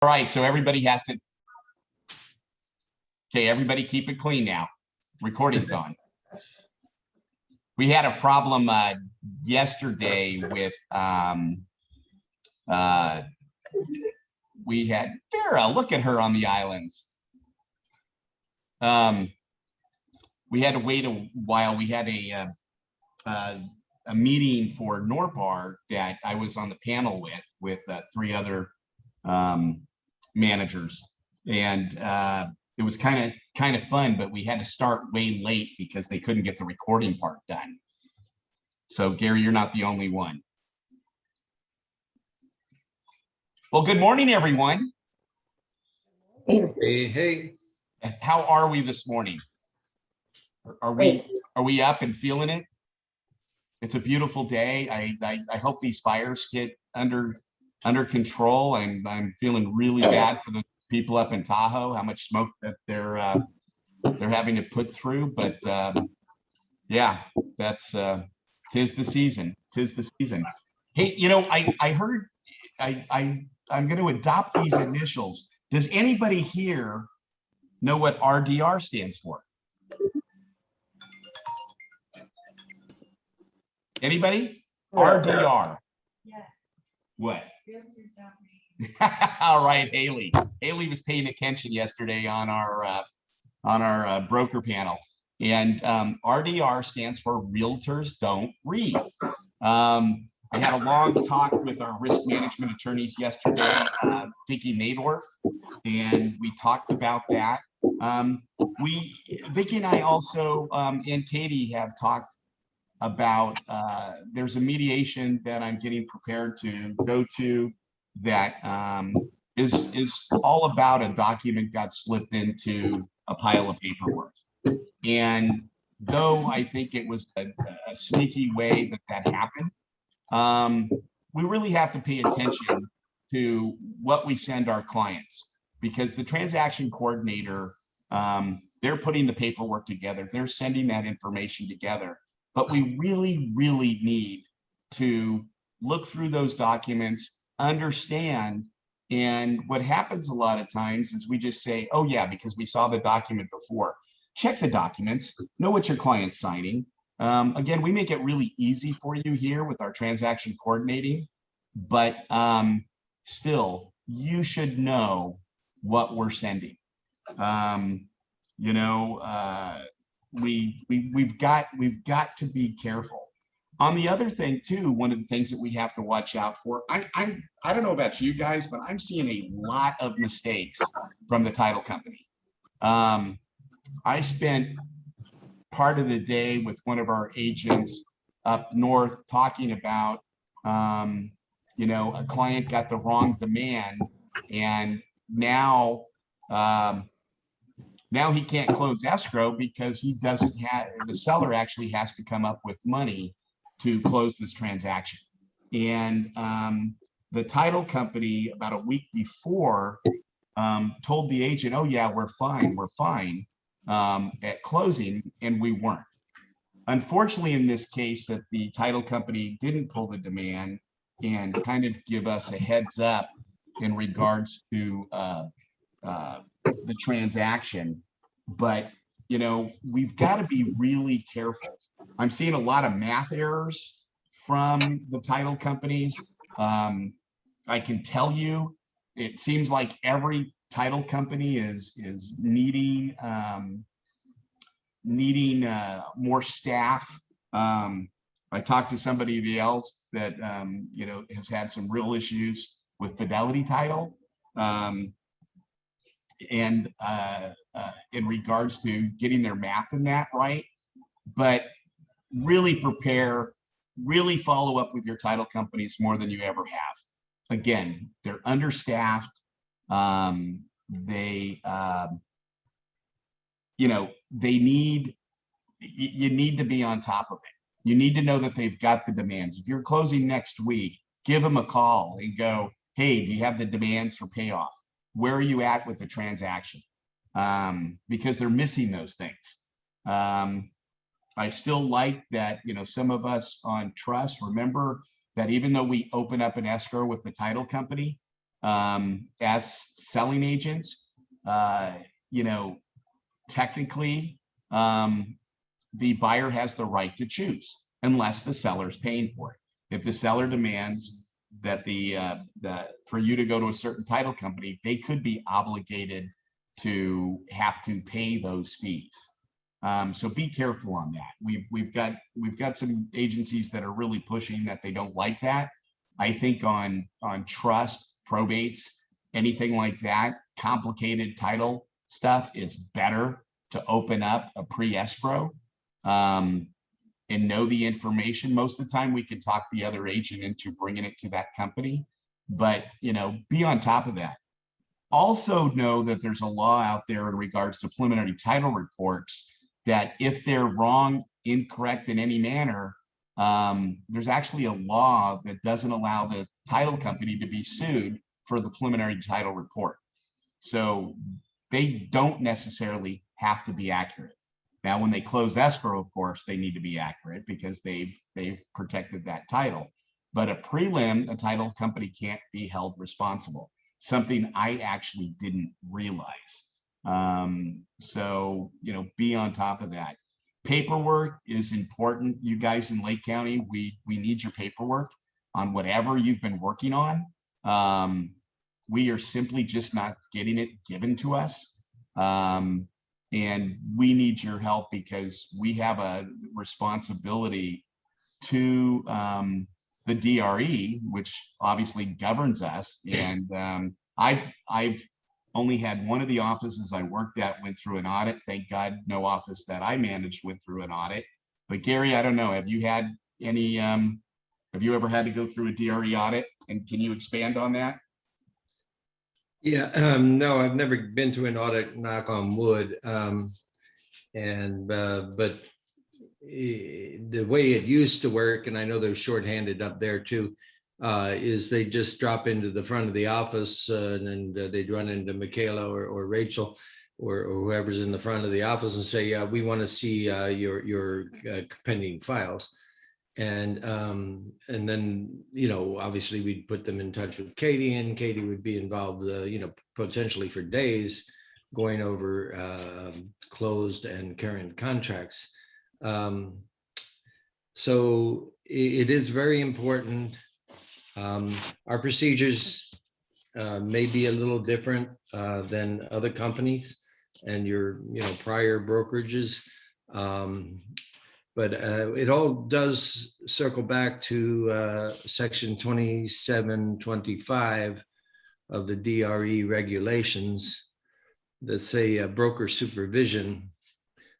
All right, so everybody has to. Okay, everybody keep it clean now. Recording's on. We had a problem yesterday with we had Farah. Look at her on the islands. We had to wait a while. We had a meeting for NORBAR that I was on the panel with 3 other managers, and it was kind of fun, but we had to start way late because they couldn't get the recording part done. So Gary, you're not the only one. Well, good morning, everyone. Hey. How are we this morning? Are we up and feeling it? It's a beautiful day. I hope these fires get under control. I'm feeling really bad for the people up in Tahoe, how much smoke that they're having to put through. But yeah, that's tis the season. Tis the season. Hey, you know, I heard I'm going to adopt these initials. Does anybody here know what RDR stands for? Anybody? RDR. Yeah. What? All right, Haley. Haley was paying attention yesterday on our broker panel, and RDR stands for Realtors Don't Read. I had a long talk with our risk management attorneys yesterday, Vicki Nadorf, and we talked about that. Vicki and I also and Katie have talked about there's a mediation that I'm getting prepared to go to that is all about a document got slipped into a pile of paperwork. And though I think it was a sneaky way that happened, we really have to pay attention to what we send our clients, because the transaction coordinator, they're putting the paperwork together, they're sending that information together. But we really, really need to look through those documents, understand. And what happens a lot of times is we just say, oh yeah, because we saw the document before. Check the documents, know what your client's signing. Again, we make it really easy for you here with our transaction coordinating, but still, you should know what we're sending. You know, we've got to be careful. On the other thing too, one of the things that we have to watch out for, I don't know about you guys, but I'm seeing a lot of mistakes from the title company. I spent part of the day with one of our agents up north talking about, you know, a client got the wrong demand, and now he can't close escrow because he doesn't have, the seller actually has to come up with money to close this transaction. And the title company about a week before told the agent, oh yeah, we're fine at closing, and we weren't. Unfortunately, in this case, that the title company didn't pull the demand and kind of give us a heads up in regards to the transaction. But you know, we've got to be really careful. I'm seeing a lot of math errors from the title companies. I can tell you, it seems like every title company is needing more staff. I talked to somebody else that you know, has had some real issues with Fidelity Title, and in regards to getting their math in that right. But really prepare, really follow up with your title companies more than you ever have. Again, they're understaffed. They you know, you need to be on top of it. You need to know that they've got the demands. If you're closing next week, give them a call and go, hey, do you have the demands for payoff? Where are you at with the transaction? Because they're missing those things. I still like that, you know, some of us on trust, remember that even though we open up an escrow with the title company, as selling agents, you know, technically, the buyer has the right to choose unless the seller's paying for it. If the seller demands that for you to go to a certain title company, they could be obligated to have to pay those fees. So be careful on that. We've got some agencies that are really pushing that they don't like that. I think on trust, probates, anything like that, complicated title stuff, it's better to open up a pre-escrow and know the information. Most of the time we can talk the other agent into bringing it to that company, but you know, be on top of that. Also know that there's a law out there in regards to preliminary title reports that if they're wrong, incorrect in any manner, there's actually a law that doesn't allow the title company to be sued for the preliminary title report. So they don't necessarily have to be accurate. Now, when they close escrow, of course, they need to be accurate because they've protected that title. But a prelim, a title company can't be held responsible. Something I actually didn't realize. So, you know, be on top of that. Paperwork is important. You guys in Lake County, we need your paperwork on whatever you've been working on. We are simply just not getting it given to us. And we need your help because we have a responsibility to the DRE, which obviously governs us. And I've only had one of the offices I worked at went through an audit. Thank God, no office that I managed went through an audit. But Gary, I don't know, have you had any, have you ever had to go through a DRE audit? And can you expand on that? Yeah, no, I've never been to an audit, knock on wood. But the way it used to work, and I know they're shorthanded up there too, is they just drop into the front of the office and they'd run into Michaela or Rachel or whoever's in the front of the office and say, we want to see your pending files. And then, you know, obviously we'd put them in touch with Katie, and Katie would be involved, you know, potentially for days going over closed and current contracts. So it is very important. Our procedures may be a little different than other companies and your, you know, prior brokerages. But it all does circle back to section 2725 of the DRE regulations that say broker supervision.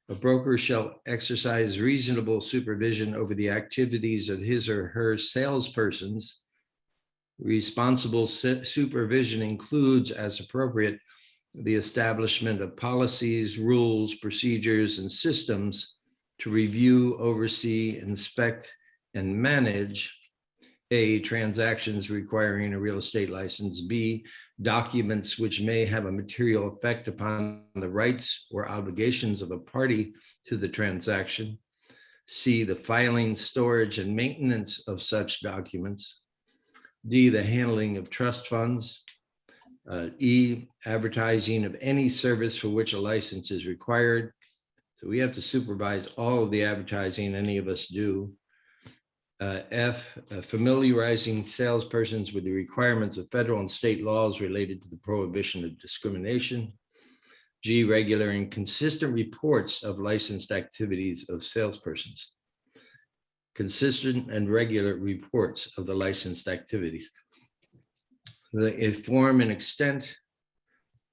A broker shall exercise reasonable supervision over the activities of his or her salespersons. Responsible supervision includes, as appropriate, the establishment of policies, rules, procedures, and systems to review, oversee, inspect, and manage A, transactions requiring a real estate license, B, documents which may have a material effect upon the rights or obligations of a party to the transaction, C, the filing, storage, and maintenance of such documents, D, the handling of trust funds, E, advertising of any service for which a license is required. So we have to supervise all of the advertising, any of us do. F, familiarizing salespersons with the requirements of federal and state laws related to the prohibition of discrimination. G, regular and consistent reports of licensed activities of salespersons. Consistent and regular reports of the licensed activities. The form and extent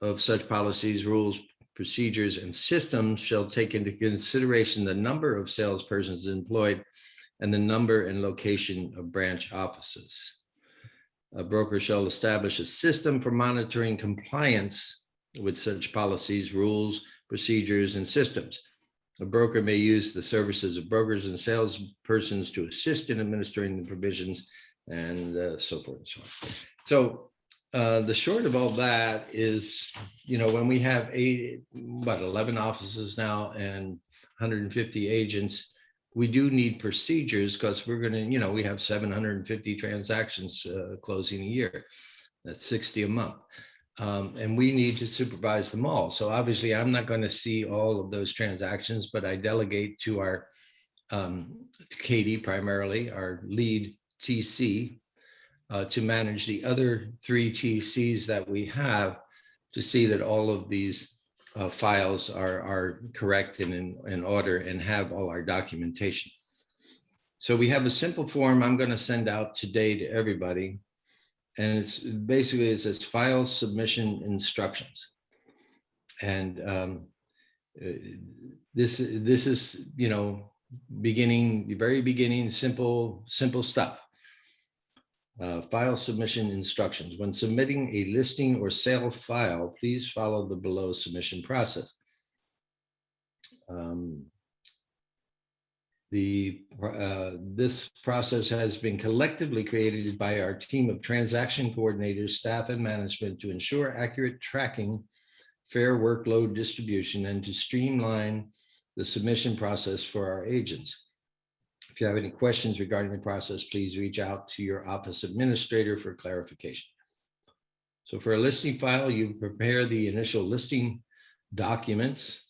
of such policies, rules, procedures, and systems shall take into consideration the number of salespersons employed and the number and location of branch offices. A broker shall establish a system for monitoring compliance with such policies, rules, procedures, and systems. A broker may use the services of brokers and salespersons to assist in administering the provisions and so forth and so on. So the short of all that is, you know, when we have 11 offices now and 150 agents, we do need procedures because we're going to, you know, we have 750 transactions closing a year. That's 60 a month. And we need to supervise them all. So obviously I'm not going to see all of those transactions, but I delegate to our to Katie, primarily our lead TC, to manage the other 3 TCs that we have, to see that all of these files are correct and in order and have all our documentation. So we have a simple form I'm going to send out today to everybody. And it's basically, it says file submission instructions. And this is, you know, the very beginning, simple stuff. File submission instructions. When submitting a listing or sale file, please follow the below submission process. This process has been collectively created by our team of transaction coordinators, staff, and management to ensure accurate tracking, fair workload distribution, and to streamline the submission process for our agents. If you have any questions regarding the process, please reach out to your office administrator for clarification. So for a listing file, you prepare the initial listing documents.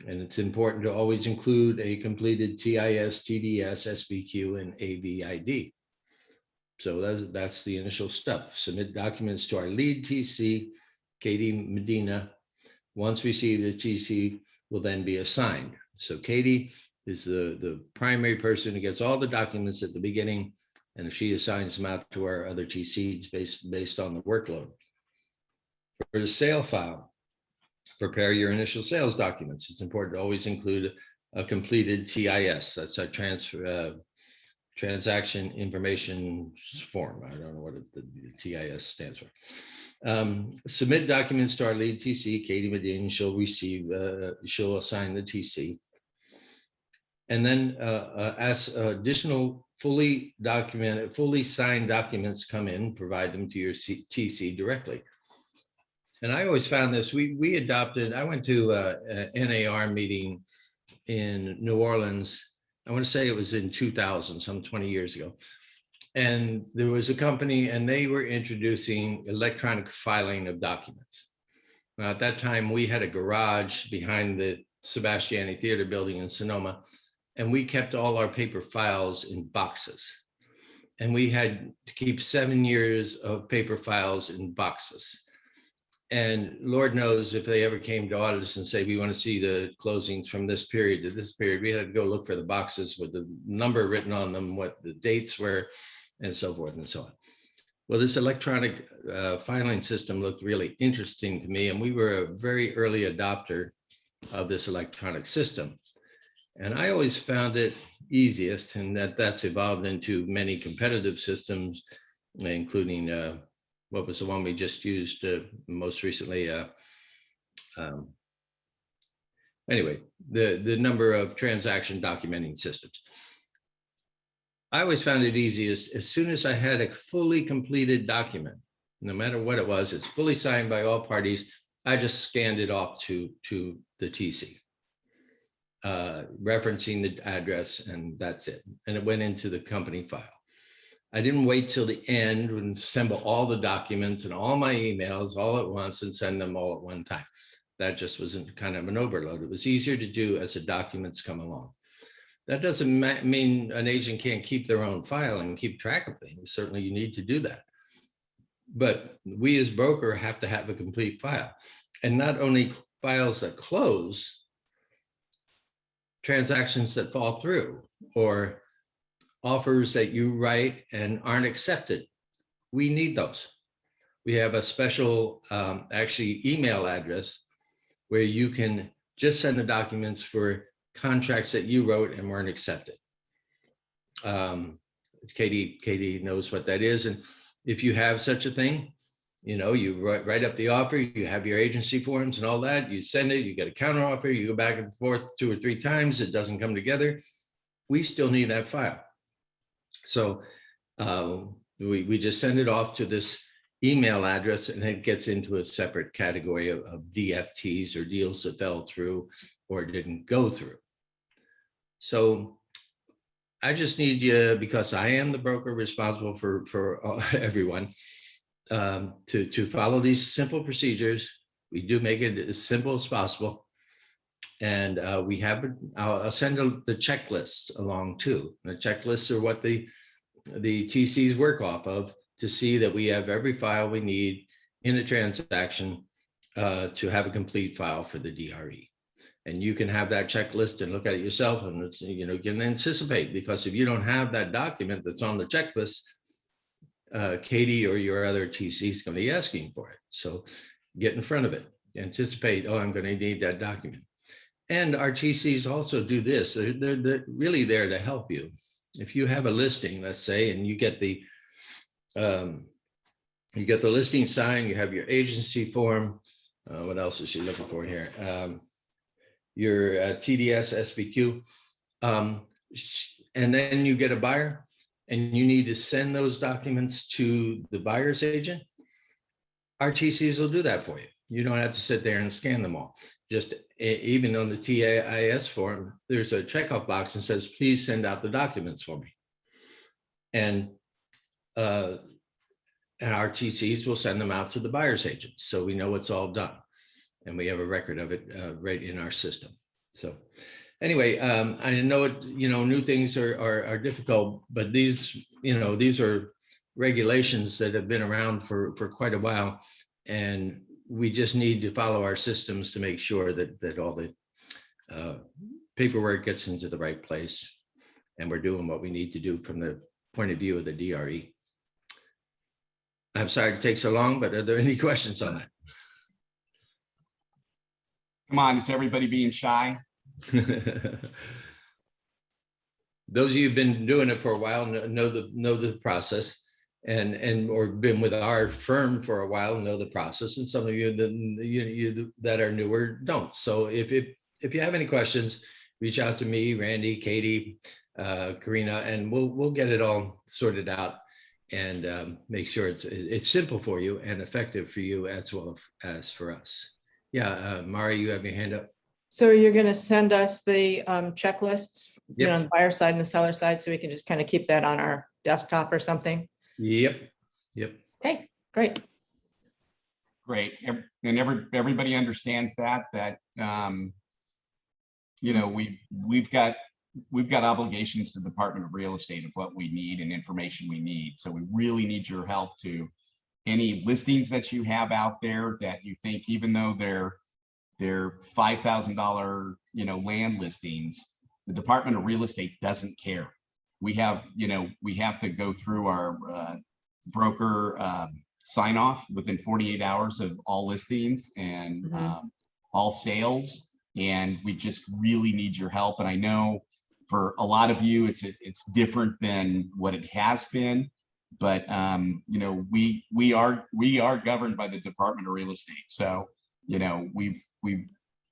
And it's important to always include a completed TIS, TDS, SBQ, and AVID. So that's the initial step. Submit documents to our lead TC, Katie Medina. Once received, the TC will then be assigned. So Katie is the primary person who gets all the documents at the beginning, and if she assigns them out to our other TCs based on the workload. For the sale file, prepare your initial sales documents. It's important to always include a completed TIS. That's a transaction information form. I don't know what the TIS stands for. Submit documents to our lead TC, Katie Medina. She'll assign the TC. And then as additional fully signed documents come in, provide them to your TC directly. And I always found this, we adopted, I went to a NAR meeting in New Orleans. I want to say it was in 2000, some 20 years ago. And there was a company and they were introducing electronic filing of documents. Now, at that time, we had a garage behind the Sebastiani Theater building in Sonoma, and we kept all our paper files in boxes. And we had to keep 7 years of paper files in boxes. And Lord knows if they ever came to audit us and say, we want to see the closings from this period to this period, we had to go look for the boxes with the number written on them, what the dates were, and so forth and so on. Well, this electronic filing system looked really interesting to me, and we were a very early adopter of this electronic system. And I always found it easiest, and that's evolved into many competitive systems, including what was the one we just used most recently? Anyway, the number of transaction documenting systems. I always found it easiest as soon as I had a fully completed document, no matter what it was, it's fully signed by all parties. I just scanned it off to the TC, referencing the address, and that's it. And it went into the company file. I didn't wait till the end and assemble all the documents and all my emails all at once and send them all at one time. That just wasn't kind of an overload. It was easier to do as the documents come along. That doesn't mean an agent can't keep their own file and keep track of things. Certainly you need to do that. But we as broker have to have a complete file. And not only files that close, transactions that fall through, or offers that you write and aren't accepted. We need those. We have a special actually email address where you can just send the documents for contracts that you wrote and weren't accepted. Katie knows what that is. And if you have such a thing, you know, you write up the offer, you have your agency forms and all that, you send it, you get a counter offer, you go back and forth 2 or 3 times, it doesn't come together. We still need that file. So we just send it off to this email address, and it gets into a separate category of DFTs, or deals that fell through or didn't go through. So I just need you, because I am the broker responsible for everyone. to follow these simple procedures. We do make it as simple as possible. And we have, I'll send the checklists along too. The checklists are what the TCs work off of to see that we have every file we need in a transaction to have a complete file for the DRE. And you can have that checklist and look at it yourself, and it's, you know, can anticipate, because if you don't have that document that's on the checklist, Katie or your other TC is going to be asking for it. So get in front of it, anticipate, oh, I'm going to need that document. And our TCs also do this. They're really there to help you. If you have a listing, let's say, and you get the listing signed, you have your agency form. What else is she looking for here? Your TDS SBQ. And then you get a buyer and you need to send those documents to the buyer's agent. Our TCs will do that for you. You don't have to sit there and scan them all. Just even on the TAIS form, there's a checkoff box that says, please send out the documents for me. And our TCs will send them out to the buyer's agent. So we know it's all done. And we have a record of it right in our system. So anyway, I know it, you know, new things are difficult, but these, you know, these are regulations that have been around for quite a while. And we just need to follow our systems to make sure that all the paperwork gets into the right place. And we're doing what we need to do from the point of view of the DRE. I'm sorry to take so long, but are there any questions on that? Come on, is everybody being shy? Those of you who've been doing it for a while know the process, and or been with our firm for a while know the process, and some of you that are newer don't. So if you have any questions, reach out to me, Randy, Katie, Karina, and we'll get it all sorted out and make sure it's simple for you and effective for you as well as for us. Yeah, Mari, you have your hand up. So you're going to send us the checklists, Yep. you know, on the buyer side and the seller side, so we can just kind of keep that on our desktop or something? Yep. Okay, great. Great. And everybody understands that you know, we've got obligations to the Department of Real Estate of what we need and information we need. So we really need your help to any listings that you have out there that you think, even though they're $5,000, you know, land listings, the Department of Real Estate doesn't care. We have, you know, we have to go through our broker sign off within 48 hours of all listings and all sales. And we just really need your help. And I know for a lot of you, it's different than what it has been. But you know, we are governed by the Department of Real Estate. So, you know, we've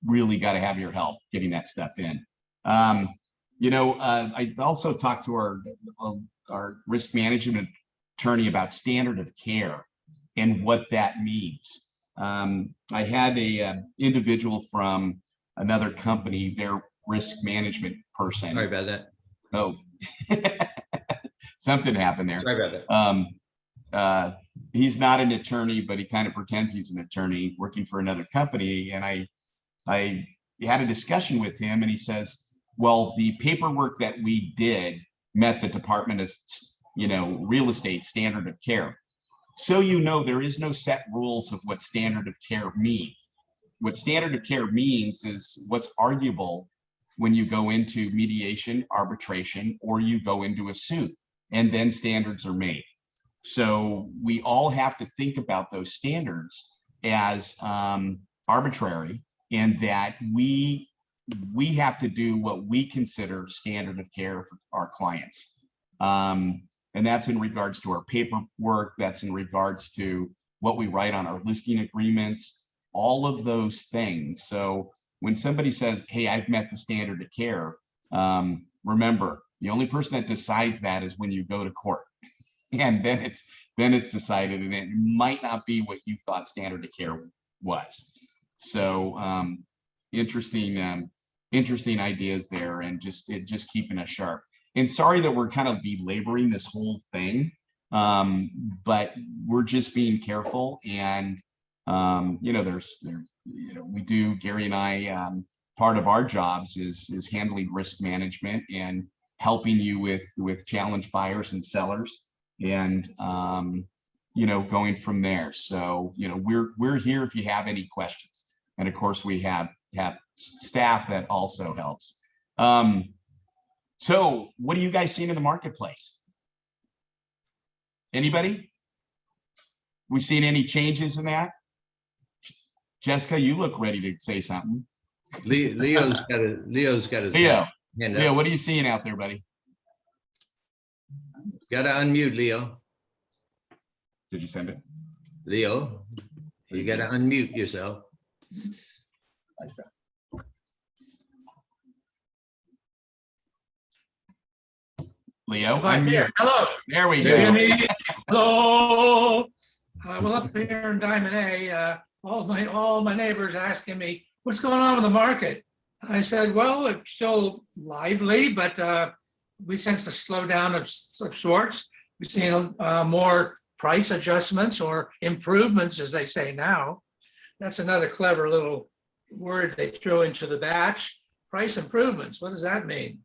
really got to have your help getting that stuff in. You know, I also talked to our risk management attorney about standard of care and what that means. I had a individual from another company, their risk management person. Sorry about that. Oh, something happened there. Sorry about that. He's not an attorney, but he kind of pretends he's an attorney working for another company. And I had a discussion with him, and he says, well, the paperwork that we did met the Department of, you know, Real Estate standard of care. So, you know, there is no set rules of what standard of care mean. What standard of care means is what's arguable when you go into mediation, arbitration, or you go into a suit, and then standards are made. So we all have to think about those standards as arbitrary, and that we have to do what we consider standard of care for our clients. And that's in regards to our paperwork, that's in regards to what we write on our listing agreements, all of those things. So when somebody says, hey, I've met the standard of care, remember, the only person that decides that is when you go to court. And then it's decided, and it might not be what you thought standard of care was. So interesting ideas there, and just keeping us sharp. And sorry that we're kind of belaboring this whole thing, But we're just being careful, and you know, we do, Gary and I, part of our jobs is handling risk management and helping you with challenge buyers and sellers, and you know, going from there. So, you know, we're here if you have any questions, and of course we have staff that also helps. So what are you guys seeing in the marketplace? Anybody? We seen any changes in that? Jessica, you look ready to say something. Leo's got his Leo, hand Leo, up. what are you seeing out there, buddy? Got to unmute, Leo. Did you send it? Leo, you got to unmute yourself. Leo, Right unmute. there. Hello. There we Can you hear go. me? Hello. Well, up here in Diamond A, all my neighbors asking me, what's going on with the market? I said, well, it's still lively, but we sense a slowdown of sorts. We've seen more price adjustments or improvements, as they say now. That's another clever little word they throw into the batch. Price improvements. What does that mean?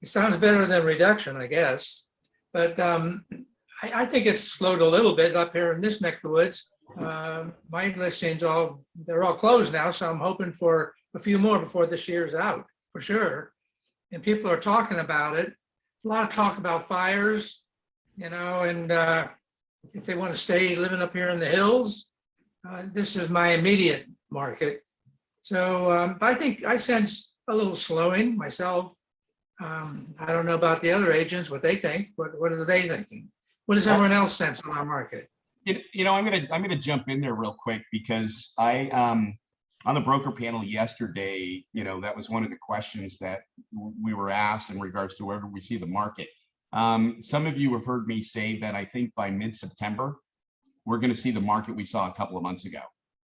It sounds better than reduction, I guess. But I think it's slowed a little bit up here in this neck of the woods. My listings they're all closed now, so I'm hoping for a few more before this year's out, for sure. And people are talking about it. A lot of talk about fires, you know, and if they want to stay living up here in the hills, this is my immediate market. So I think I sense a little slowing myself. I don't know about the other agents, what they think. What are they thinking? What does everyone else sense on our market? You know, I'm gonna jump in there real quick, because I on the broker panel yesterday, you know, that was one of the questions that we were asked in regards to where do we see the market. Some of you have heard me say that I think by mid-September, we're going to see the market we saw a couple of months ago.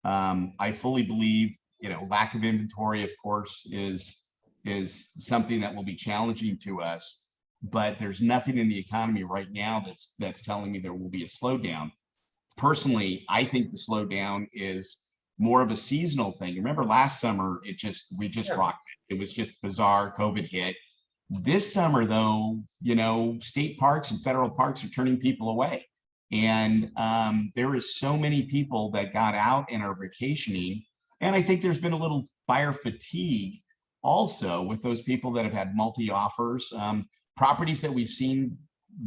I fully believe, you know, lack of inventory, of course, is something that will be challenging to us, but there's nothing in the economy right now that's telling me there will be a slowdown. Personally, I think the slowdown is more of a seasonal thing. Remember last summer, we just rocked it. It was just bizarre. COVID hit. This summer, though, you know, state parks and federal parks are turning people away. And there is so many people that got out and are vacationing. And I think there's been a little buyer fatigue also with those people that have had multi-offers. Properties that we've seen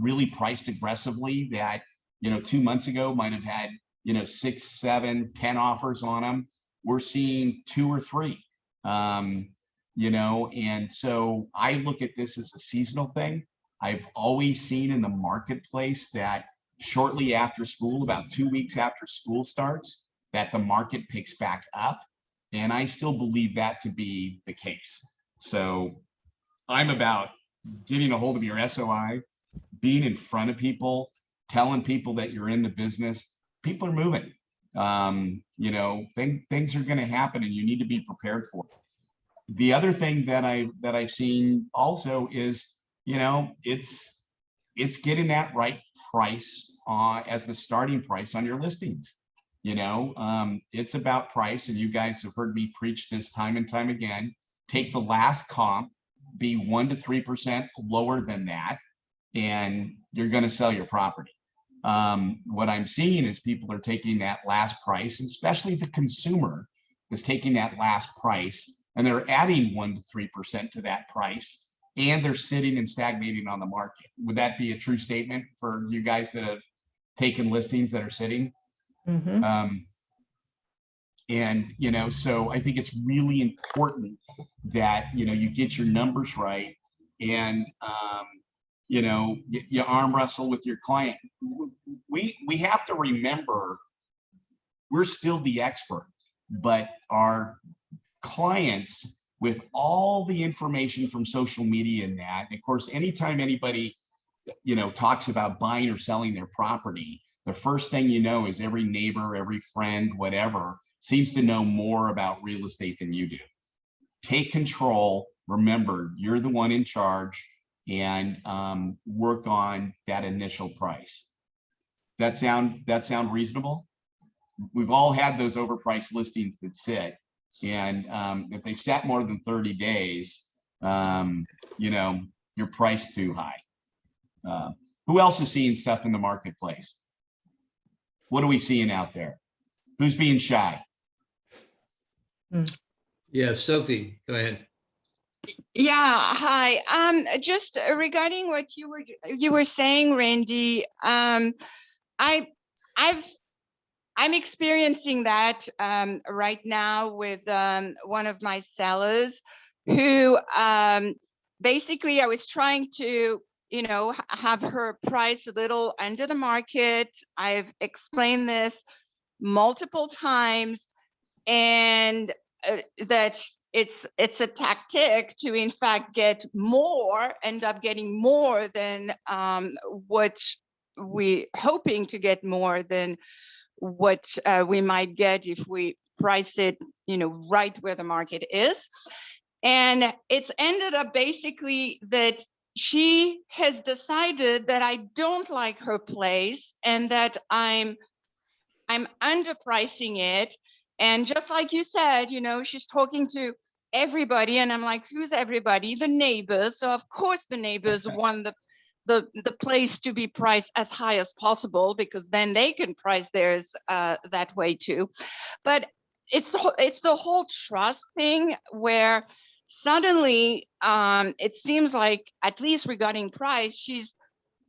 really priced aggressively that, you know, 2 months ago might have had, you know, 6, 7, 10 offers on them. We're seeing 2 or 3. You know, and so I look at this as a seasonal thing. I've always seen in the marketplace that shortly after school, about 2 weeks after school starts, that the market picks back up. And I still believe that to be the case. So I'm about getting a hold of your SOI, being in front of people, telling people that you're in the business. People are moving. You know, things are going to happen, and you need to be prepared for it. The other thing that I've seen also is, you know, it's getting that right price as the starting price on your listings. You know, it's about price, and you guys have heard me preach this time and time again. Take the last comp, be 1 to 3% lower than that, and you're going to sell your property. What I'm seeing is people are taking that last price, and especially the consumer is taking that last price, and they're adding 1 to 3% to that price, and they're sitting and stagnating on the market. Would that be a true statement for you guys that have taken listings that are sitting? Mhm. And, you know, so I think it's really important that, you know, you get your numbers right, and, you know, you arm wrestle with your client. We have to remember we're still the expert, but our clients, with all the information from social media and that, and of course, anytime anybody, you know, talks about buying or selling their property, the first thing you know is every neighbor, every friend, whatever, seems to know more about real estate than you do. Take control. Remember, you're the one in charge, and work on that initial price. that sound reasonable? We've all had those overpriced listings that sit, and if they've sat more than 30 days, you know, you're priced too high. Who else is seeing stuff in the marketplace? What are we seeing out there? Who's being shy? Yeah, Sophie, go ahead. Yeah, hi. Just regarding what you were saying, Randy, I'm experiencing that right now with one of my sellers who basically I was trying to, you know, have her price a little under the market. I've explained this multiple times, and that it's a tactic to in fact end up getting more than what we hoping to get more than what we might get if we price it, you know, right where the market is. And it's ended up basically that she has decided that I don't like her place and that I'm underpricing it. And just like you said, you know, she's talking to everybody, and I'm like, who's everybody? The neighbors. So of course the neighbors want the place to be priced as high as possible, because then they can price theirs that way too. But it's the whole trust thing where suddenly it seems like, at least regarding price, she's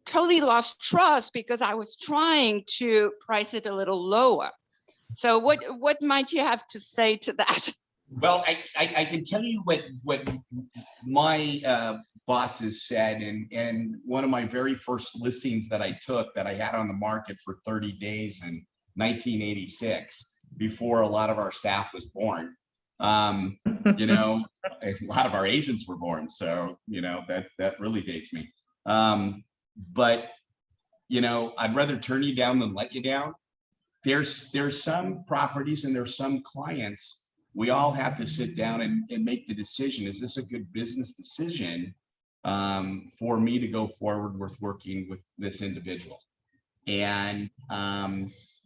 totally lost trust because I was trying to price it a little lower. So what might you have to say to that? Well, I can tell you what my bosses said, and one of my very first listings that I took that I had on the market for 30 days in 1986, before a lot of our staff was born. You know, a lot of our agents were born, so you know that really dates me. But you know, I'd rather turn you down than let you down. There's some properties and there's some clients. We all have to sit down and make the decision. Is this a good business decision for me to go forward with working with this individual? And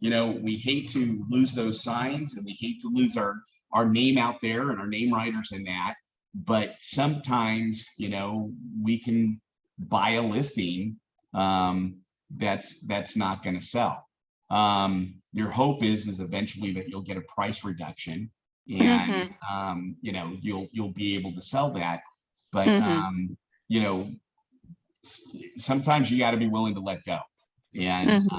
you know, we hate to lose those signs, and we hate to lose our name out there and our name writers in that. But sometimes, you know, we can buy a listing that's not going to sell. Your hope is eventually that you'll get a price reduction, and you know, you'll be able to sell that. But you know, sometimes you got to be willing to let go. And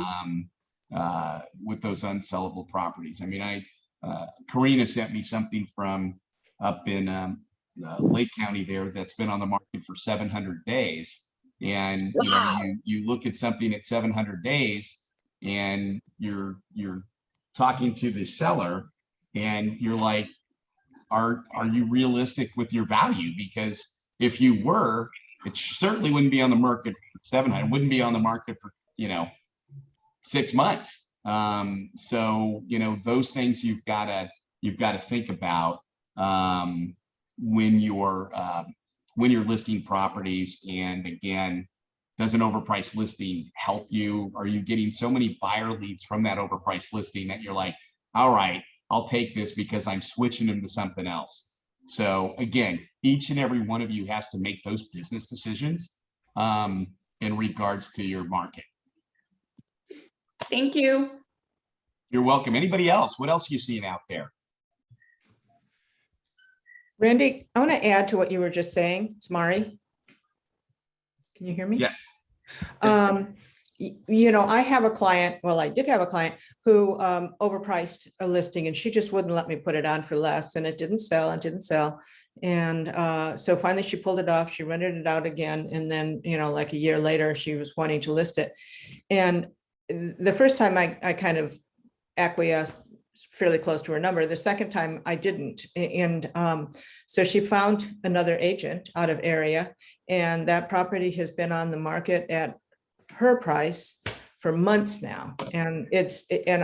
with those unsellable properties, I mean, Karina sent me something from up in Lake County there that's been on the market for 700 days. And you know, you look at something at 700 days, and you're talking to the seller, and you're like, are you realistic with your value? Because if you were, it certainly wouldn't be on the market for 700. It wouldn't be on the market for, you know, 6 months. So you know, those things you've got to think about when you're listing properties. And again, does an overpriced listing help you? Are you getting so many buyer leads from that overpriced listing that you're like, all right, I'll take this because I'm switching them to something else? So again, each and every one of you has to make those business decisions in regards to your market. Thank you. You're welcome. Anybody else? What else are you seeing out there? Randy, I want to add to what you were just saying. It's Mari. Can you hear me? Yes. You know, I have a client, well, I did have a client who overpriced a listing, and she just wouldn't let me put it on for less, and it didn't sell and didn't sell. And so finally she pulled it off, she rented it out again. And then, you know, like a year later, she was wanting to list it. And the first time I kind of acquiesced fairly close to her number. The second time I didn't. And so she found another agent out of area, and that property has been on the market at her price for months now. And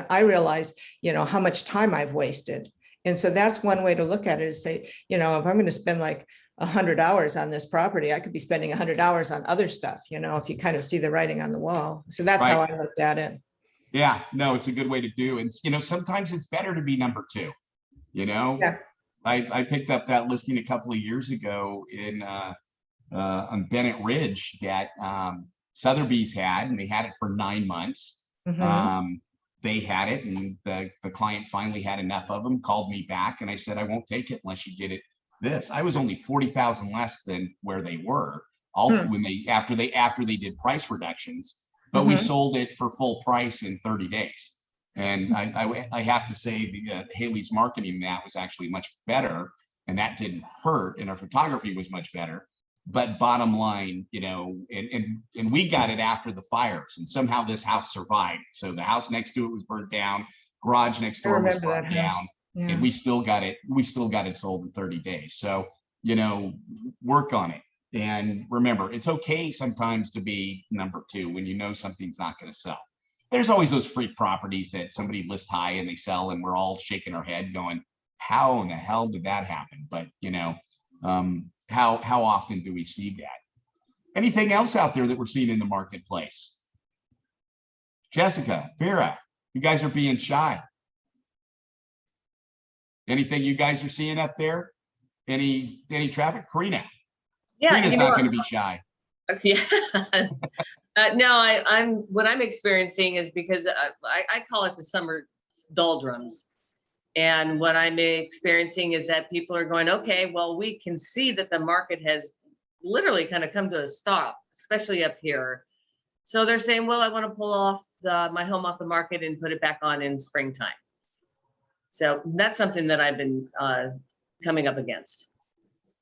I realized, you know, how much time I've wasted. And so that's one way to look at it, is say, you know, if I'm going to spend like 100 hours on this property, I could be spending 100 hours on other stuff, you know, if you kind of see the writing on the wall. So that's Right. how I looked at it. Yeah, no, it's a good way to do. And, sometimes it's better to be number two, Yeah. I picked up that listing a couple of years ago on Bennett Ridge that Sotheby's had, and they had it for 9 months. Mhm. They had it, and the client finally had enough of them, called me back, and I said, I won't take it unless you get it this. I was only 40,000 less than where they were after they did price reductions, but we Mhm. sold it for full price in 30 days. And I have to say Haley's marketing that was actually much better, and that didn't hurt, and our photography was much better. But bottom line, and we got it after the fires, and somehow this house survived. So the house next to it was burnt down, garage next I door was remember that burnt down, house. Yeah. and we still got it sold in 30 days. So, work on it. And remember, it's okay sometimes to be number two when you know something's not going to sell. There's always those freak properties that somebody lists high and they sell, and we're all shaking our head going, how in the hell did that happen? But, how often do we see that? Anything else out there that we're seeing in the marketplace? Jessica, Vera, you guys are being shy. Anything you guys are seeing up there? Any traffic? Karina's not going to be shy. Yeah. No, I'm what I'm experiencing is because I call it the summer doldrums. And what I'm experiencing is that people are going, okay, well, we can see that the market has literally kind of come to a stop, especially up here. So they're saying, well, I want to pull off my home off the market and put it back on in springtime. So that's something that I've been coming up against.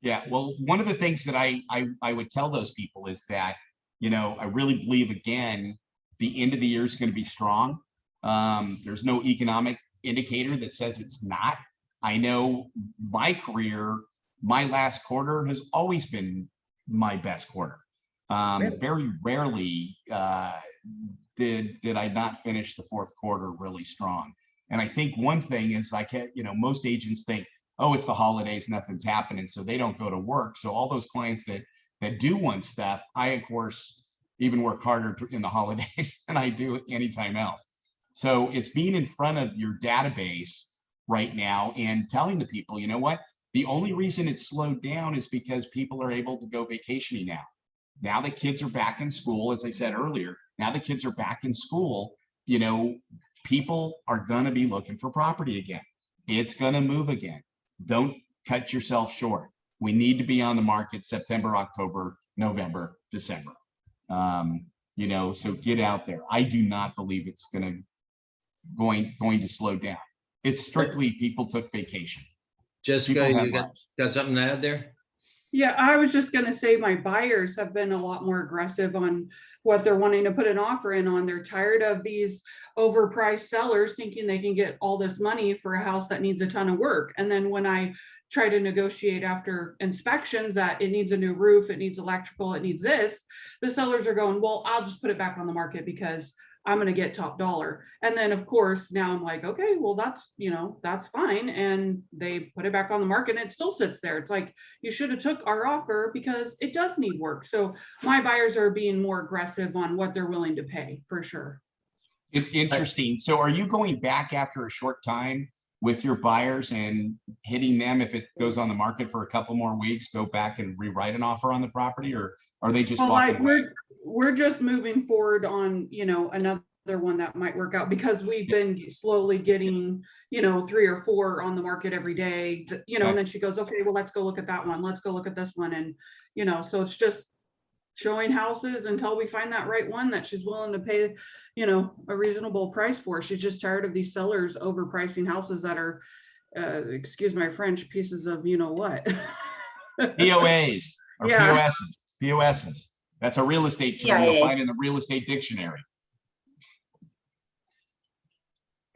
Yeah, well, one of the things that I would tell those people is that, I really believe, again, the end of the year is going to be strong. There's no economic indicator that says it's not. I know my career, my last quarter has always been my best quarter. Really? Very rarely did I not finish the fourth quarter really strong. And I think one thing is most agents think, oh, it's the holidays, nothing's happening, so they don't go to work. So all those clients that do want stuff, I, of course, even work harder in the holidays than I do anytime else. So it's being in front of your database right now and telling the people, you know what, the only reason it's slowed down is because people are able to go vacationing now. Now the kids are back in school, as I said earlier, now the kids are back in school, people are going to be looking for property again. It's going to move again. Don't cut yourself short. We need to be on the market September, October, November, December. So get out there. I do not believe it's going to slow down. It's strictly people took vacation. Jessica, People have you got something to add there? Yeah, I was just going to say my buyers have been a lot more aggressive on what they're wanting to put an offer in on. They're tired of these overpriced sellers thinking they can get all this money for a house that needs a ton of work. And then when I try to negotiate after inspections that it needs a new roof, it needs electrical, it needs this, the sellers are going, well, I'll just put it back on the market because I'm going to get top dollar. And then of course, now I'm like, okay, well, that's fine. And they put it back on the market and it still sits there. It's like, you should have took our offer because it does need work. So my buyers are being more aggressive on what they're willing to pay for sure. Interesting. So are you going back after a short time with your buyers and hitting them if it goes on the market for a couple more weeks, go back and rewrite an offer on the property, or are they just walking away? We're just moving forward on, another one that might work out because we've been slowly getting, 3 or 4 on the market every day, and then she goes, okay, well, let's go look at that one. Let's go look at this one. And, so it's just showing houses until we find that right one that she's willing to pay, a reasonable price for. She's just tired of these sellers overpricing houses that are, excuse my French, pieces of, what. POAs or Yeah. POSs. That's a real estate term you'll find in the real estate dictionary.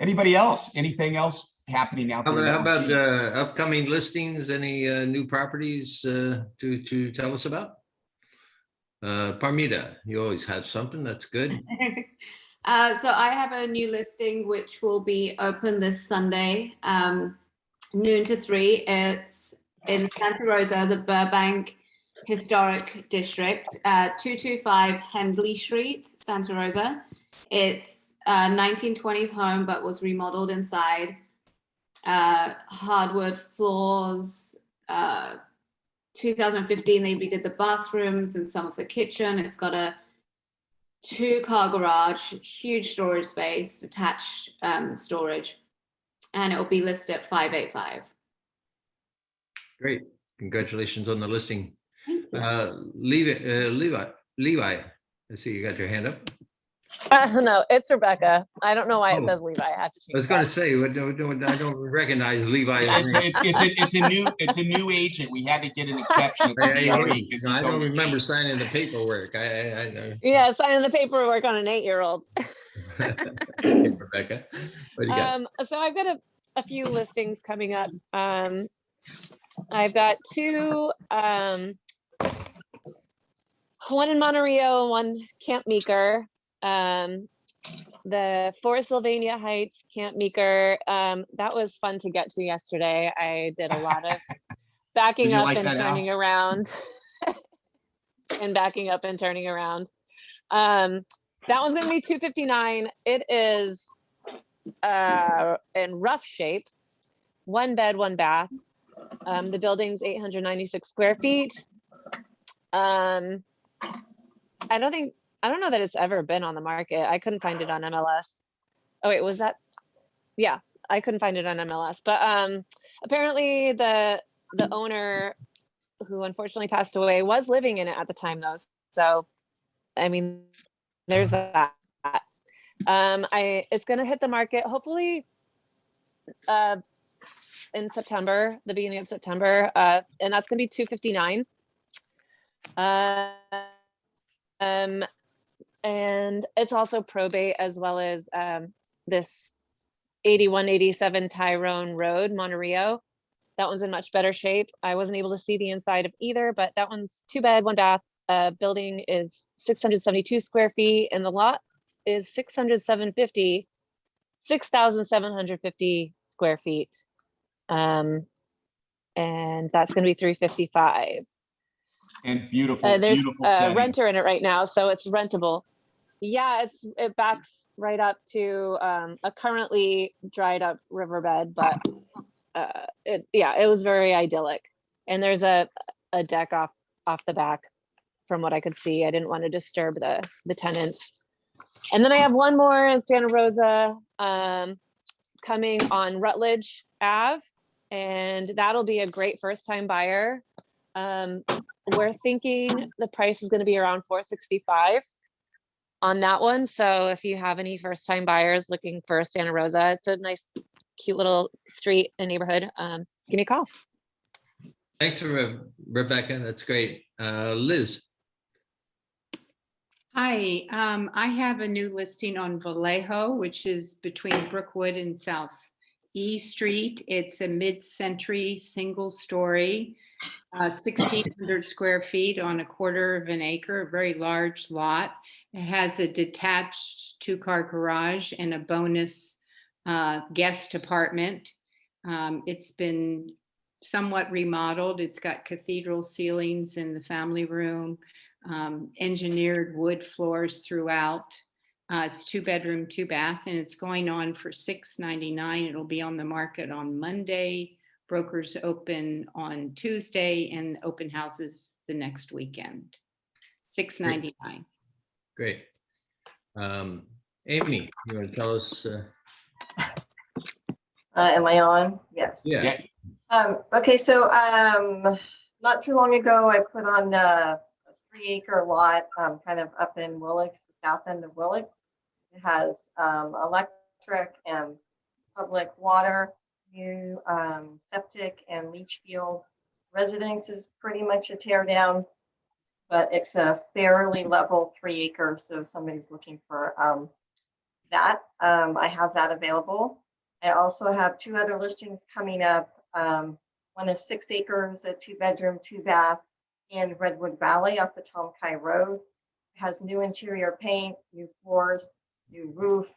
Anybody else? Anything else happening out there? How about upcoming listings? Any new properties to tell us about? Parmita, you always have something. That's good. So I have a new listing which will be open this Sunday, noon to 3. It's in Santa Rosa, the Burbank Historic District, 225 Hendley Street, Santa Rosa. It's a 1920s home, but was remodeled inside. Hardwood floors. 2015, they redid the bathrooms and some of the kitchen. It's got a 2-car garage, huge storage space, detached storage, and it will be listed at 585. Great. Congratulations on the listing. Thank you. Levi, I see you got your hand up. No, it's Rebecca. I don't know why it Oh. says Levi. I have to I was change going that. to say, I don't recognize Levi. It's a new agent. We had to get an exception. At the BRE 'cause I it's don't only remember eight. signing the paperwork. I know. Yeah, signing the paperwork on an 8-year-old. Okay, Rebecca, what do you got? So I've got a few listings coming up. I've got 2, one in Monterey, one Camp Meeker. The 4 Sylvania Heights Camp Meeker, that was fun to get to yesterday. I did a lot of backing Did you up like and that turning house? around and backing up and turning around. That one's gonna be $259. It is in rough shape, 1 bed, 1 bath. The building's 896 square feet. I don't know that it's ever been on the market. I couldn't find it on MLS. Oh wait, was that? Yeah, I couldn't find it on MLS. But apparently the owner, who unfortunately passed away, was living in it at the time though. So I mean, there's that. It's gonna hit the market hopefully in September, the beginning of September, and that's gonna be $259. And it's also probate, as well as this 8187 Tyrone Road, Monterey. That one's in much better shape. I wasn't able to see the inside of either, but that one's 2 bed, 1 bath. Building is 672 square feet, and the lot is 6,750 square feet. And that's going to be $355. And beautiful, There's beautiful a setting. renter in it right now, so it's rentable. Yeah, it backs right up to a currently dried up riverbed, but it was very idyllic. And there's a deck off the back from what I could see. I didn't want to disturb the tenants. And then I have one more in Santa Rosa coming on Rutledge Ave, and that'll be a great first time buyer. We're thinking the price is going to be around $465 on that one. So if you have any first time buyers looking for Santa Rosa, it's a nice, cute little street and neighborhood. Give me a call. Thanks for Rebecca. That's great. Liz. Hi, I have a new listing on Vallejo, which is between Brookwood and South E Street. It's a mid-century single story, 1,600 square feet on 1/4 acre, a very large lot. It has a detached 2-car garage and a bonus guest apartment. It's been somewhat remodeled. It's got cathedral ceilings in the family room, engineered wood floors throughout. It's 2 bedroom, 2 bath, and it's going on for $699. It'll be on the market on Monday. Brokers open on Tuesday and open houses the next weekend. $699. Great. Amy, you want to tell us? Am I on? Yes. Yeah. Okay, so not too long ago, I put on a 3-acre lot kind of up in Willix, the south end of Willix. It has electric and public water, new septic and leach field. Residence is pretty much a tear down, but it's a fairly level 3 acres. So if somebody's looking for that, I have that available. I also have 2 other listings coming up. One is 6 acres, a 2 bedroom, 2 bath in Redwood Valley off the Tom Kai Road. It has new interior paint, new floors, new roof.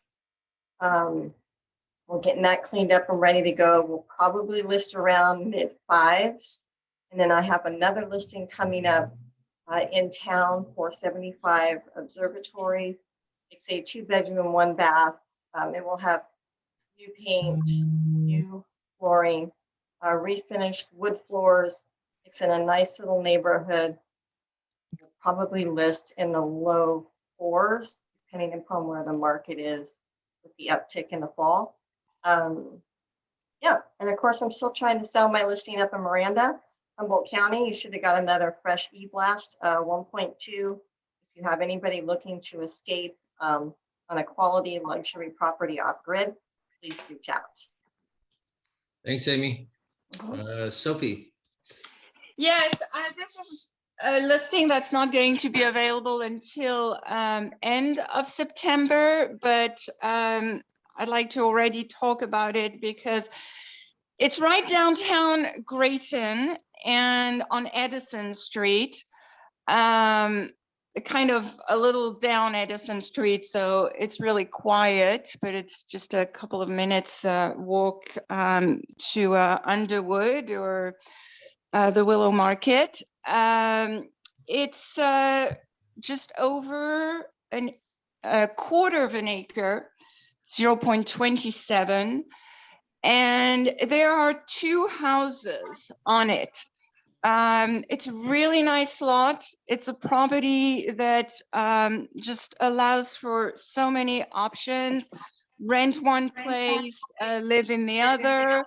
We're getting that cleaned up and ready to go. We'll probably list around mid-5s. And then I have another listing coming up in town for 75 Observatory. It's a 2-bedroom, 1-bath. It will have new paint, new flooring, refinished wood floors. It's in a nice little neighborhood. It'll probably list in the low 4s, depending upon where the market is with the uptick in the fall. Yeah, and of course, I'm still trying to sell my listing up in Miranda, Humboldt County. You should have got another fresh e-blast, 1.2. If you have anybody looking to escape on a quality luxury property off grid, please reach out. Thanks, Amy. Sophie. Yes, this is a listing that's not going to be available until end of September, but I'd like to already talk about it because it's right downtown Grayton and on Edison Street, kind of a little down Edison Street, so it's really quiet, but it's just a couple of minutes walk to Underwood or the Willow Market. It's just over a quarter of an acre, 0.27, and there are 2 houses on it. It's a really nice lot. It's a property that just allows for so many options. Rent one place, live in the other,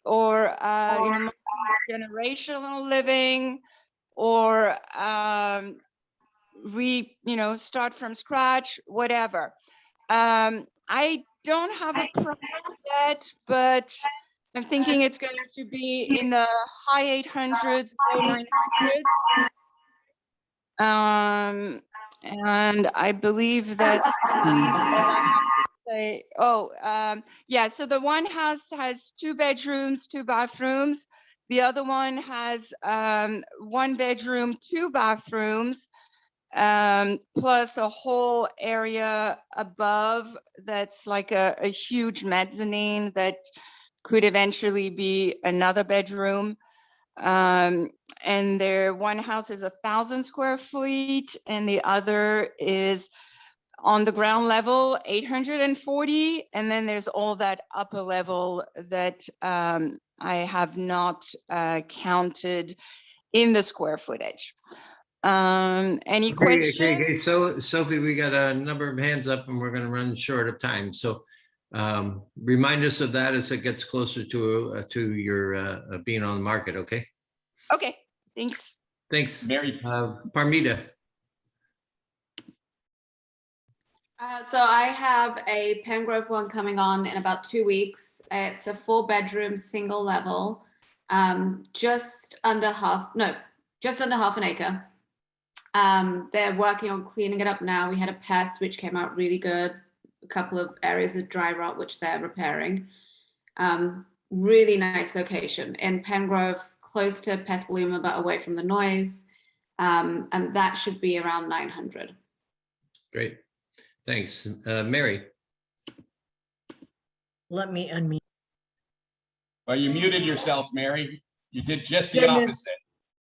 or generational living, or start from scratch, whatever. I don't have a price yet, but I'm thinking it's going to be in the high 800s, low 900s. And I believe that's all I have to say. Yeah, so the one house has 2 bedrooms, 2 bathrooms. The other one has 1 bedroom, 2 bathrooms, plus a whole area above that's like a huge mezzanine that could eventually be another bedroom. And one house is 1,000 square feet and the other is on the ground level 840, and then there's all that upper level that I have not counted in the square footage. Any questions? Okay, so Sophie, we got a number of hands up and we're going to run short of time. So remind us of that as it gets closer to your being on the market, okay? Okay, thanks. Thanks. Mary. Parmita. So I have a Pengrove one coming on in about 2 weeks. It's a 4-bedroom single level, just under half an acre. They're working on cleaning it up now. We had a pest which came out really good, a couple of areas of dry rot which they're repairing. Really nice location in Pengrove, close to Petaluma but away from the noise, and that should be around 900. Great, thanks. Mary. Let me unmute. Well, you muted yourself, Mary. You did just the Goodness.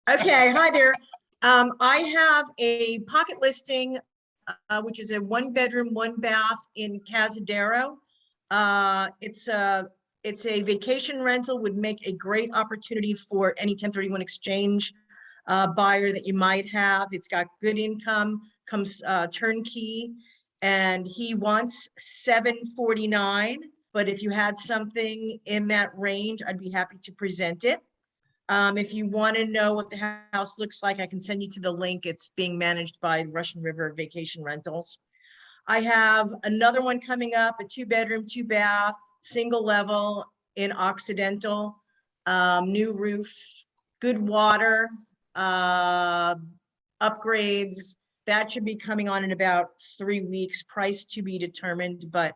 opposite. Okay, hi there. I have a pocket listing, which is a 1-bedroom, 1-bath in Cazadero. It's a vacation rental, would make a great opportunity for any 1031 exchange buyer that you might have. It's got good income, comes turnkey, and he wants $749. But if you had something in that range, I'd be happy to present it. If you want to know what the house looks like, I can send you to the link. It's being managed by Russian River Vacation Rentals. I have another one coming up, a 2-bedroom, 2-bath, single level in Occidental, new roof, good water, upgrades. That should be coming on in about 3 weeks, price to be determined, but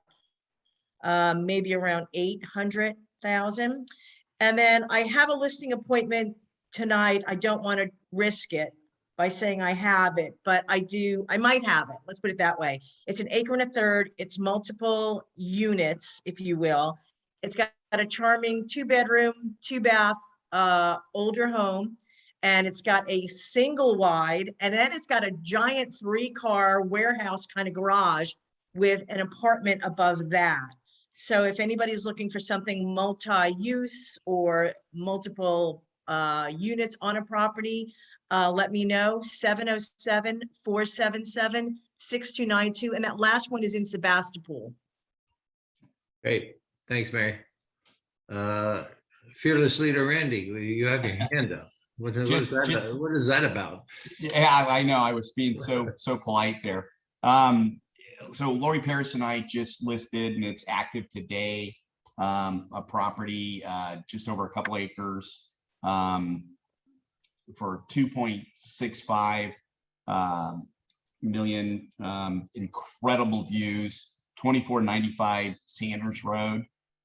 maybe around 800,000. And then I have a listing appointment tonight. I don't want to risk it by saying I have it, but I might have it. Let's put it that way. It's an 1.25 acres. It's multiple units, if you will. It's got a charming 2-bedroom, 2-bath, older home. and it's got a single wide, and then it's got a giant 3-car warehouse kind of garage with an apartment above that. So if anybody's looking for something multi-use or multiple units on a property, let me know, 707-477-6292. And that last one is in Sebastopol. Great. Thanks, Mary. Fearless leader Randy, you have your hand up. What is that about? Yeah, I know. I was being so polite there. So Lori Paris and I just listed, and it's active today, a property just over a couple acres for 2.65 million. Incredible views. 2495 Sanders Road.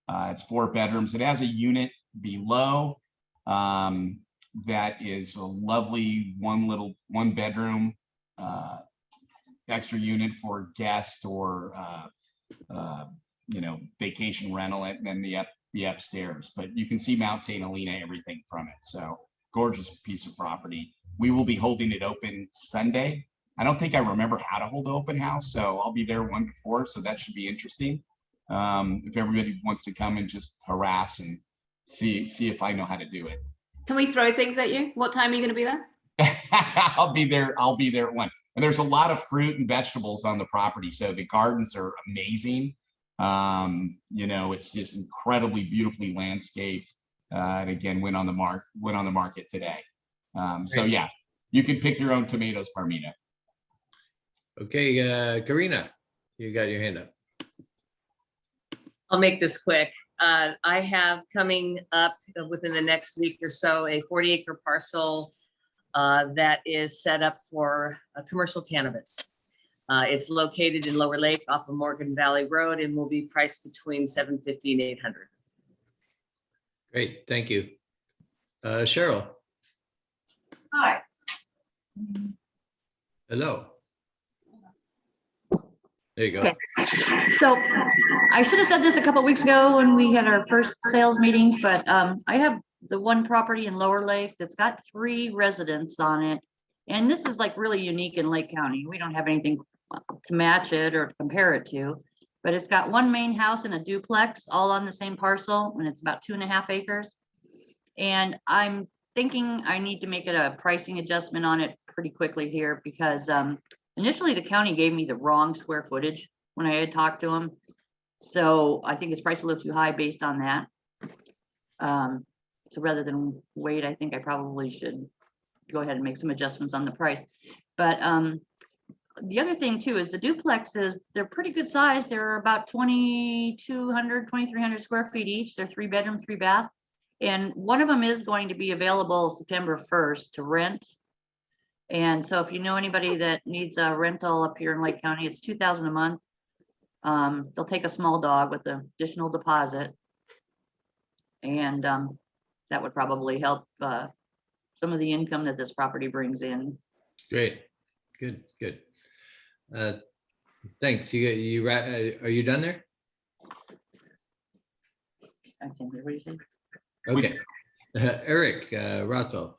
It's 4 bedrooms. It has a unit below that is a lovely one bedroom extra unit for guest or vacation rental, and then the upstairs. But you can see Mount St. Helena, everything from it. So gorgeous piece of property. We will be holding it open Sunday. I don't think I remember how to hold the open house, so I'll be there 1 to 4. So that should be interesting. If everybody wants to come and just harass and see if I know how to do it. Can we throw things at you? What time are you going to be there? I'll be there at 1. And there's a lot of fruit and vegetables on the property, so the gardens are amazing. It's just incredibly beautifully landscaped. And again, went on the market today. So yeah, you can pick your own tomatoes, Parmina. Okay, Karina, you got your hand up. I'll make this quick. I have coming up within the next week or so a 40-acre parcel that is set up for commercial cannabis. It's located in Lower Lake off of Morgan Valley Road and will be priced between $750 and $800. Great, thank you. Cheryl. Hi. Hello. There you go. Okay. So I should have said this a couple of weeks ago when we had our first sales meeting, but I have the one property in Lower Lake that's got 3 residents on it. And this is like really unique in Lake County. We don't have anything to match it or compare it to, but it's got 1 main house and a duplex all on the same parcel, and it's about 2.5 acres. And I'm thinking I need to make it a pricing adjustment on it pretty quickly here because initially the county gave me the wrong square footage when I had talked to them. So I think it's priced a little too high based on that. So rather than wait, I think I probably should go ahead and make some adjustments on the price. But the other thing too is the duplexes, they're pretty good size. They're about 2,200, 2,300 square feet each. They're 3 bedroom, 3 bath. And one of them is going to be available September 1st to rent. And so if you know anybody that needs a rental up here in Lake County, it's $2,000 a month. They'll take a small dog with the additional deposit. And that would probably help some of the income that this property brings in. Great, good. Thanks. Are you done there? I can't hear what you said. Okay. Eric Rothfeld.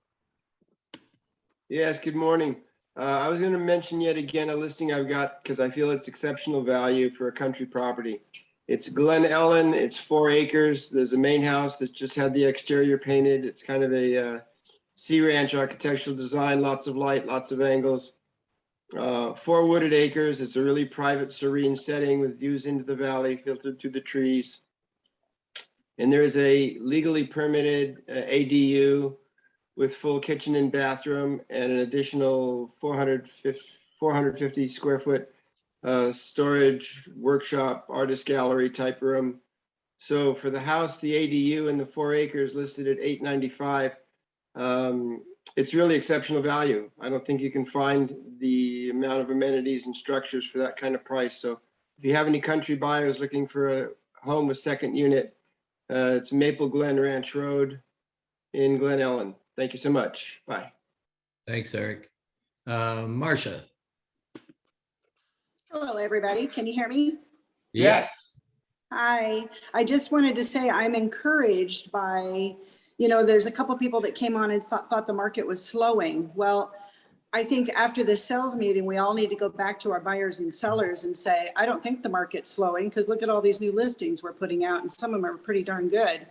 Yes, good morning. I was going to mention yet again a listing I've got because I feel it's exceptional value for a country property. It's Glen Ellen. It's 4 acres. There's a main house that just had the exterior painted. It's kind of a sea ranch architectural design, lots of light, lots of angles. 4 wooded acres. It's a really private, serene setting with views into the valley filtered through the trees. And there is a legally permitted ADU with full kitchen and bathroom and an additional 450 square foot storage, workshop, artist gallery type room. So for the house, the ADU and the 4 acres listed at $895, it's really exceptional value. I don't think you can find the amount of amenities and structures for that kind of price. So if you have any country buyers looking for a home with second unit, it's Maple Glen Ranch Road in Glen Ellen. Thank you so much. Bye. Thanks, Eric. Marcia. Hello, everybody. Can you hear me? Yes. Hi. I just wanted to say I'm encouraged by there's a couple people that came on and thought the market was slowing. Well, I think after the sales meeting, we all need to go back to our buyers and sellers and say, I don't think the market's slowing, because look at all these new listings we're putting out, and some of them are pretty darn good.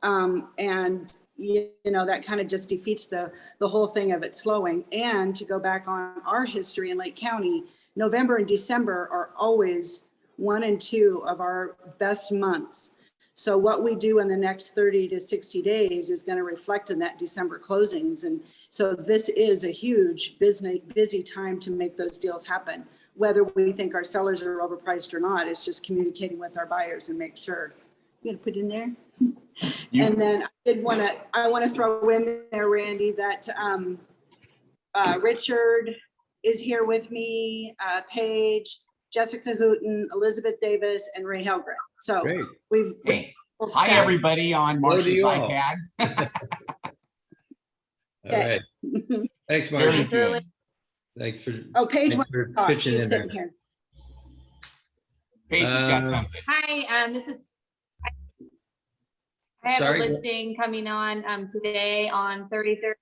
And that kind of just defeats the whole thing of it slowing. And to go back on our history in Lake County, November and December are always 1 and 2 of our best months. So what we do in the next 30 to 60 days is going to reflect in that December closings. And so this is a huge busy time to make those deals happen. Whether we think our sellers are overpriced or not, it's just communicating with our buyers and make sure. You gonna put in there? And then I want to throw in there, Randy, that Richard is here with me, Paige, Jessica Hooten, Elizabeth Davis, and Ray Helgren. So Great. we've Hey, full hi, staff. everybody on Hello to Marcia's you all. iPad. All right. Thanks, Very Marcia. good. Thanks for. Oh, Paige thanks wants for to talk. pitching She's in sitting there. here. Paige has got something. Hi, I have Sorry, a go- listing coming on today on 33rd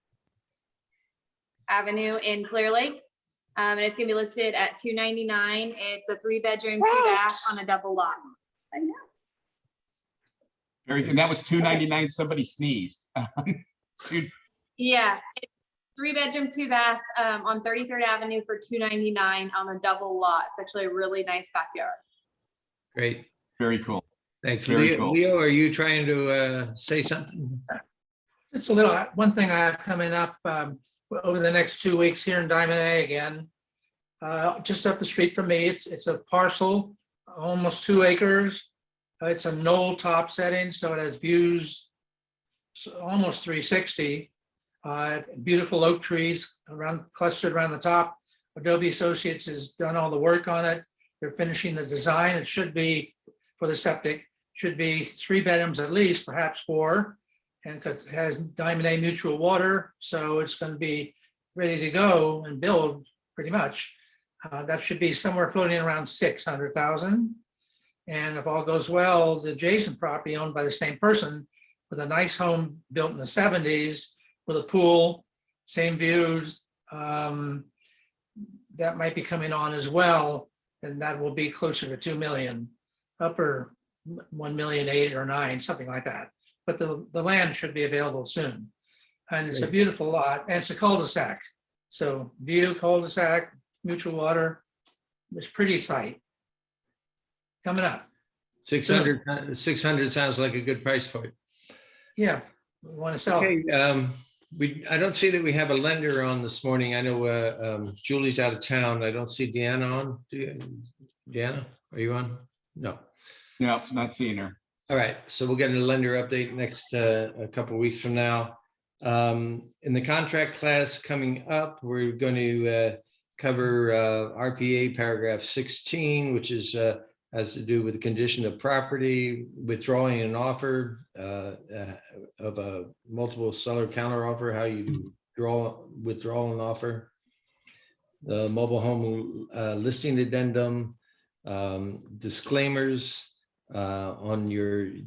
Avenue in Clear Lake. And it's gonna be listed at $299. It's a 3-bedroom, 2-bath on a double lot. I know. Very good. That was $2.99. Somebody sneezed. Yeah, it's 3-bedroom, 2-bath on 33rd Avenue for $299 on a double lot. It's actually a really nice backyard. Great. Very cool. Thanks. Very Leo, cool. Leo, are you trying to say something? Just a little, one thing I have coming up over the next 2 weeks here in Diamond A again. Just up the street from me, it's a parcel, almost 2 acres. It's a knoll top setting, so it has views almost 360. Beautiful oak trees clustered around the top. Adobe Associates has done all the work on it. They're finishing the design. It should be, for the septic, should be 3 bedrooms at least, perhaps 4. And because it has Diamond A mutual water, so it's going to be ready to go and build pretty much. That should be somewhere floating around 600,000. And if all goes well, the adjacent property owned by the same person with a nice home built in the 70s with a pool, same views, that might be coming on as well. And that will be closer to 2 million, upper 1,000,008 or 9, something like that. But the land should be available soon. And it's a beautiful lot, and it's a cul-de-sac. So view, cul-de-sac, mutual water, it's a pretty site. Coming up. 600 sounds like a good price for it. Yeah, we want to sell. Okay, I don't see that we have a lender on this morning. I know Julie's out of town. I don't see Deanna on. Deanna, are you on? No. No, not seeing her. All right, so we'll get a lender update next a couple of weeks from now. In the contract class coming up, we're going to cover RPA paragraph 16, which is has to do with the condition of property, withdrawing an offer of a multiple seller counteroffer, how you withdraw an offer, the mobile home listing addendum, disclaimers on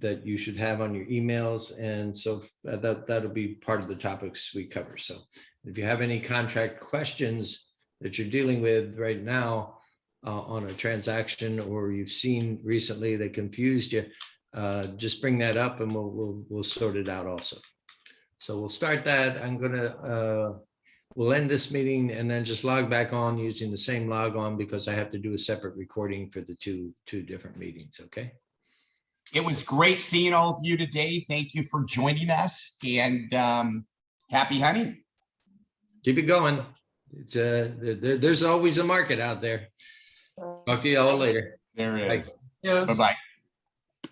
that you should have on your emails, and so that'll be part of the topics we cover. So if you have any contract questions that you're dealing with right now on a transaction, or you've seen recently that confused you, just bring that up and we'll sort it out also. So we'll start that. We'll end this meeting and then just log back on using the same log on, because I have to do a separate recording for the two different meetings. Okay. It was great seeing all of you today. Thank you for joining us, and happy hunting. Keep it going. It's there's always a market out there. Talk to you all later. There is. Yeah. Bye-bye.